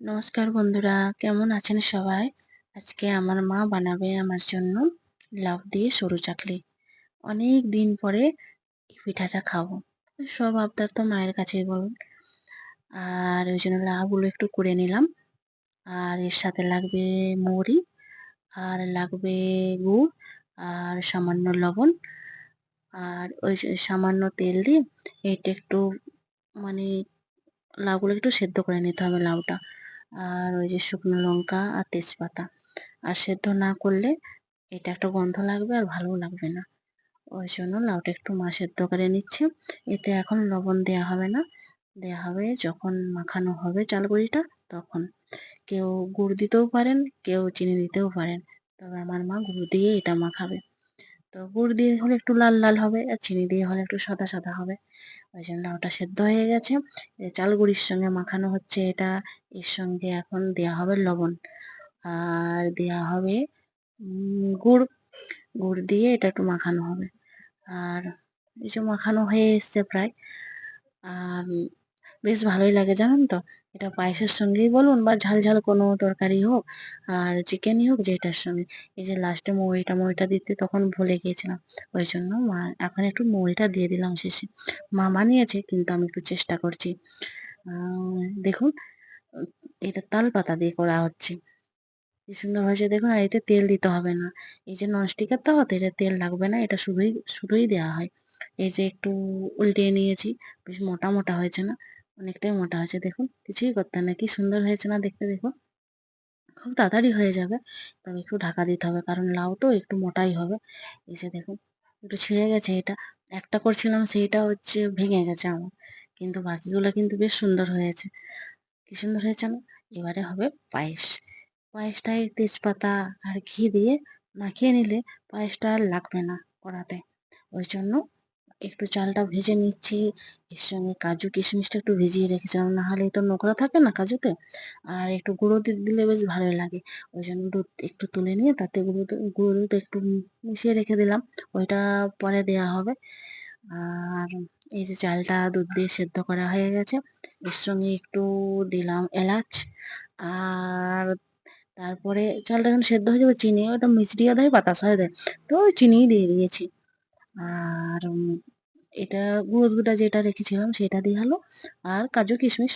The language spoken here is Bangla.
নমস্কার বন্ধুরা, কেমন আছেন সবাই? আজকে আমার মা বানাবে আমার জন্য লাউ দিয়ে সরু চাকলি। অনেক দিন পরে এই পিঠাটা খাবো। সব আবদার তো মায়ের কাছেই বলুন। আর ওই জন্য লাউগুলো একটু করে নিলাম। আর এর সাথে লাগবে মৌরি, আর লাগবে গুড়, আর সামান্য লবণ, আর ওই যে সামান্য তেল দিয়ে এটা একটু মানে লাউগুলো একটু সেদ্ধ করে নিতে হবে লাউটা। আর ওই যে শুকনো লঙ্কা আর তেজপাতা। আর সেদ্ধ না করলে এটা একটা গন্ধ লাগবে আর ভালোও লাগবে না। ওই জন্য লাউটা একটু মা সেদ্ধ করে নিচ্ছে। এতে এখন লবণ দেওয়া হবে না, দেওয়া হবে যখন মাখানো হবে চালগুড়িটা তখন। কেউ গুড় দিতেও পারেন, কেউ চিনি দিতেও পারেন, তবে আমার মা গুড় দিয়ে এটা মাখাবে। তো গুড় দিয়ে হলে একটু লাল লাল হবে, আর চিনি দিয়ে হলে একটু সাদা সাদা হবে। ওই জন্য লাউটা সেদ্ধ হয়ে গেছে। চাল গুঁড়ির সঙ্গে মাখানো হচ্ছে এটা। এর সঙ্গে এখন দেওয়া হবে লবণ, আর দেওয়া হবে গুড়। গুড় দিয়ে এটা একটু মাখানো হবে। আর এই যে মাখানো হয়ে এসছে প্রায়। আর বেশ ভালোই লাগে জানেন তো। এটা পায়েসের সঙ্গেই বলুন বা ঝাল ঝাল কোনো তরকারি হোক, আর চিকেনই হোক, যেটার সঙ্গে। এই যে লাস্টে মৌরিটা দিতে তখন ভুলে গিয়েছিলাম। ওই জন্য মা এখন একটু মৌরিটা দিয়ে দিলাম শেষে। মা বানিয়েছে কিন্তু আমি একটু চেষ্টা করছি। দেখুন, উম, এটা তাল পাতা দিয়ে করা হচ্ছে। কি সুন্দর হয়েছে দেখুন। আর এতে তেল দিতে হবে না। এই যে ননস্টিকের তাওয়া তো, এটা তেল লাগবে না, এটা শুধুই শুধুই দেওয়া হয়। এই যে একটু উল্টিয়ে নিয়েছি, বেশ মোটা মোটা হয়েছে না? অনেকটাই মোটা হয়েছে দেখুন, কিছুই করতে হয় না। কি সুন্দর হয়েছে না দেখতে দেখুন। খুব তাড়াতাড়ি হয়ে যাবে, তবে একটু ঢাকা দিতে হবে কারণ লাউ তো একটু মোটাই হবে। এই যে দেখুন, একটু ছিঁড়ে গেছে এটা। একটা করছিলাম সেইটা হচ্ছে ভেঙে গেছে আমার, কিন্তু বাকিগুলো কিন্তু বেশ সুন্দর হয়েছে। কি সুন্দর হয়েছে না? এবারে হবে পায়েস। পায়েসটায় তেজপাতা আর ঘি দিয়ে মাখিয়ে নিলে পায়েসটা আর লাগবে না কড়াতে। ওই জন্য একটু চালটা ভেজে নিচ্ছি। এর সঙ্গে কাজু কিশমিশটা একটু ভিজিয়ে রেখেছিলাম, না হলে তো নোংরা থাকে না কাজুতে। আর একটু গুঁড়ো দুধ দিলে বেশ ভালোই লাগে। ওই জন্য দুধ একটু তুলে নিয়ে তাতে গুঁড়ো দুধ একটু মিশিয়ে রেখে দিলাম। ওইটা পরে দেওয়া হবে। আর এই যে চালটা দুধ দিয়ে সেদ্ধ করা হয়ে গেছে, এর সঙ্গে একটু দিলাম এলাচ। আর তারপরে চালটা যখন সেদ্ধ হয়ে যাবে, চিনি ওটা মিষ্টিও দেয় বাতাসাও দেয়, তো ওই চিনিই দিয়ে দিয়েছি। আর এটা গুঁড়ো দুধটা যেটা রেখেছিলাম সেটা দিয়ে হলো, আর কাজু কিশমিশ